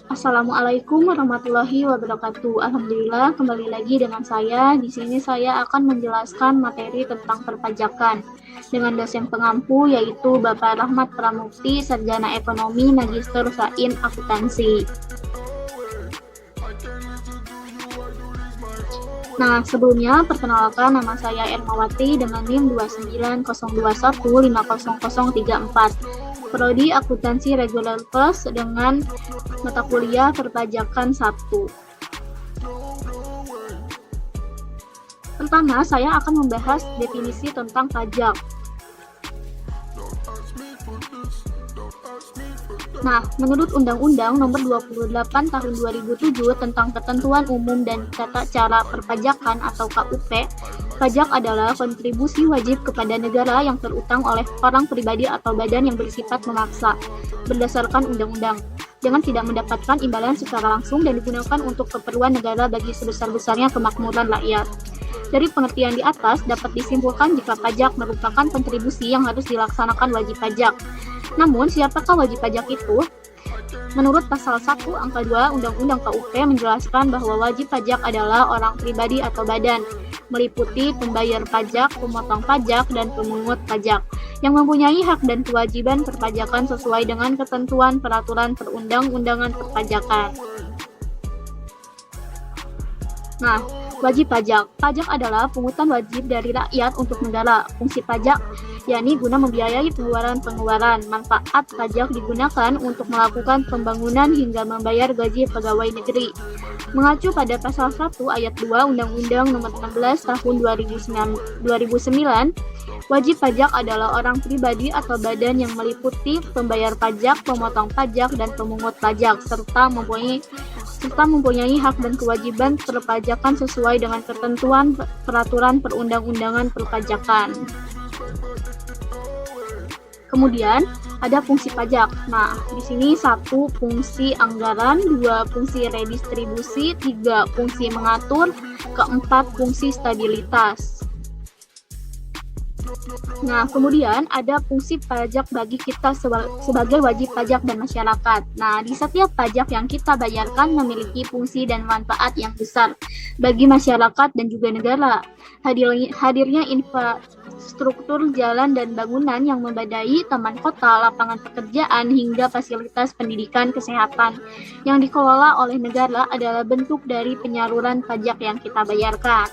Assalamualaikum warahmatullahi wabarakatuh. Alhamdulillah, kembali lagi dengan saya. Di sini saya akan menjelaskan materi tentang perpajakan dengan dosen pengampu yaitu Bapak Rahmat Pramukti, Sarjana Ekonomi, Magister Sains Akuntansi. Nah, sebelumnya perkenalkan nama saya Ermawati dengan NIM 29021500034. Prodi Akuntansi Regular Plus dengan mata kuliah perpajakan 1. Pertama, saya akan membahas definisi tentang pajak. Nah, menurut Undang-Undang Nomor 28 Tahun 2007 tentang Ketentuan Umum dan Tata Cara Perpajakan atau KUP, pajak adalah kontribusi wajib kepada negara yang terutang oleh orang pribadi atau badan yang bersifat memaksa berdasarkan undang-undang dengan tidak mendapatkan imbalan secara langsung dan digunakan untuk keperluan negara bagi sebesar-besarnya kemakmuran rakyat. Dari pengertian di atas dapat disimpulkan jika pajak merupakan kontribusi yang harus dilaksanakan wajib pajak. Namun, siapakah wajib pajak itu? Menurut pasal 1 angka 2 Undang-Undang KUP menjelaskan bahwa wajib pajak adalah orang pribadi atau badan, meliputi pembayar pajak, pemotong pajak, dan pemungut pajak, yang mempunyai hak dan kewajiban perpajakan sesuai dengan ketentuan peraturan perundang-undangan perpajakan. Nah, wajib pajak. Pajak adalah pungutan wajib dari rakyat untuk negara. Fungsi pajak yakni guna membiayai pengeluaran. Manfaat pajak digunakan untuk melakukan pembangunan hingga membayar gaji pegawai negeri. Mengacu pada pasal 1 ayat 2 Undang-Undang Nomor 16 Tahun 2009, wajib pajak adalah orang pribadi atau badan yang meliputi pembayar pajak, pemotong pajak, dan pemungut pajak, serta mempunyai hak dan kewajiban perpajakan sesuai dengan ketentuan peraturan perundang-undangan perpajakan. Kemudian ada fungsi pajak. Nah, di sini 1 fungsi anggaran, 2 fungsi redistribusi, 3 fungsi mengatur, 4 fungsi stabilitas. Nah, kemudian ada fungsi pajak bagi kita sebagai wajib pajak dan masyarakat. Nah, di setiap pajak yang kita bayarkan memiliki fungsi dan manfaat yang besar bagi masyarakat dan juga negara. Hadirnya infrastruktur jalan dan bangunan yang membadai, taman kota, lapangan pekerjaan, hingga fasilitas pendidikan kesehatan yang dikelola oleh negara adalah bentuk dari penyaluran pajak yang kita bayarkan.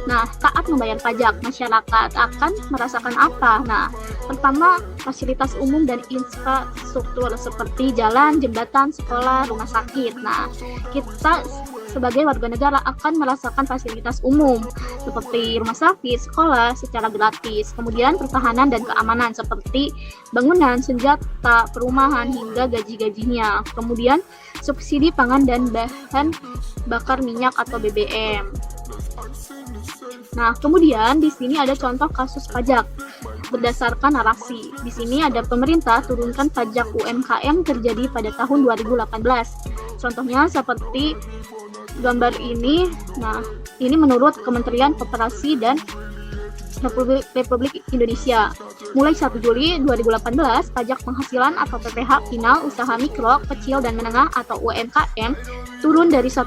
Nah, taat membayar pajak, masyarakat akan merasakan apa? Nah, pertama, fasilitas umum dan infrastruktur seperti jalan, jembatan, sekolah, rumah sakit. Nah, kita sebagai warga negara akan merasakan fasilitas umum seperti rumah sakit, sekolah secara gratis. Kemudian pertahanan dan keamanan seperti bangunan, senjata, perumahan, hingga gaji-gajinya. Kemudian subsidi pangan dan bahan bakar minyak atau BBM. Nah, kemudian di sini ada contoh kasus pajak berdasarkan narasi. Di sini ada pemerintah turunkan pajak UMKM terjadi pada tahun 2018. Contohnya seperti gambar ini. Nah, ini menurut Kementerian Koperasi dan Republik Indonesia. Mulai 1 Juli 2018, pajak penghasilan atau PPh final usaha mikro, kecil, dan menengah atau UMKM turun dari 1%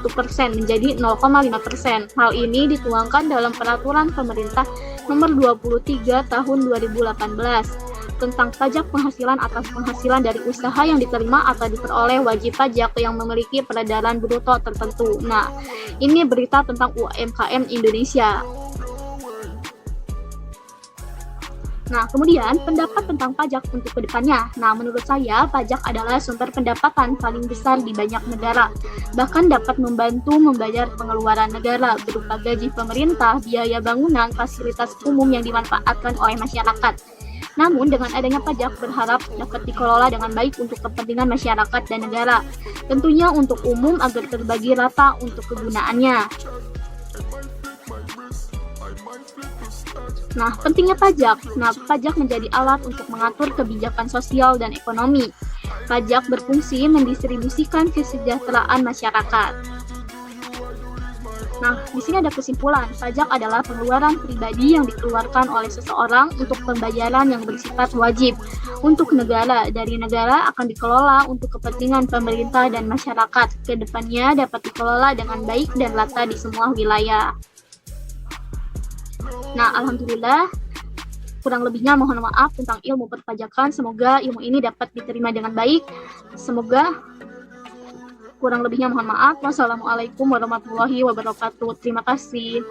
menjadi 0,5%. Hal ini dituangkan dalam Peraturan Pemerintah Nomor 23 Tahun 2018 tentang pajak penghasilan atas penghasilan dari usaha yang diterima atau diperoleh wajib pajak yang memiliki peredaran bruto tertentu. Nah, ini berita tentang UMKM Indonesia. Nah, kemudian pendapat tentang pajak untuk kedepannya. Nah, menurut saya, pajak adalah sumber pendapatan paling besar di banyak negara. Bahkan dapat membantu membayar pengeluaran negara berupa gaji pemerintah, biaya bangunan, fasilitas umum yang dimanfaatkan oleh masyarakat. Namun, dengan adanya pajak berharap dapat dikelola dengan baik untuk kepentingan masyarakat dan negara. Tentunya untuk umum agar terbagi rata untuk kegunaannya. Nah, pentingnya pajak. Nah, pajak menjadi alat untuk mengatur kebijakan sosial dan ekonomi. Pajak berfungsi mendistribusikan kesejahteraan masyarakat. Nah, di sini ada kesimpulan, pajak adalah pengeluaran pribadi yang dikeluarkan oleh seseorang untuk pembayaran yang bersifat wajib untuk negara. Dari negara akan dikelola untuk kepentingan pemerintah dan masyarakat. Kedepannya dapat dikelola dengan baik dan rata di semua wilayah. Nah, alhamdulillah, kurang lebihnya mohon maaf tentang ilmu perpajakan. Semoga ilmu ini dapat diterima dengan baik. Semoga kurang lebihnya mohon maaf. Wassalamualaikum warahmatullahi wabarakatuh. Terima kasih.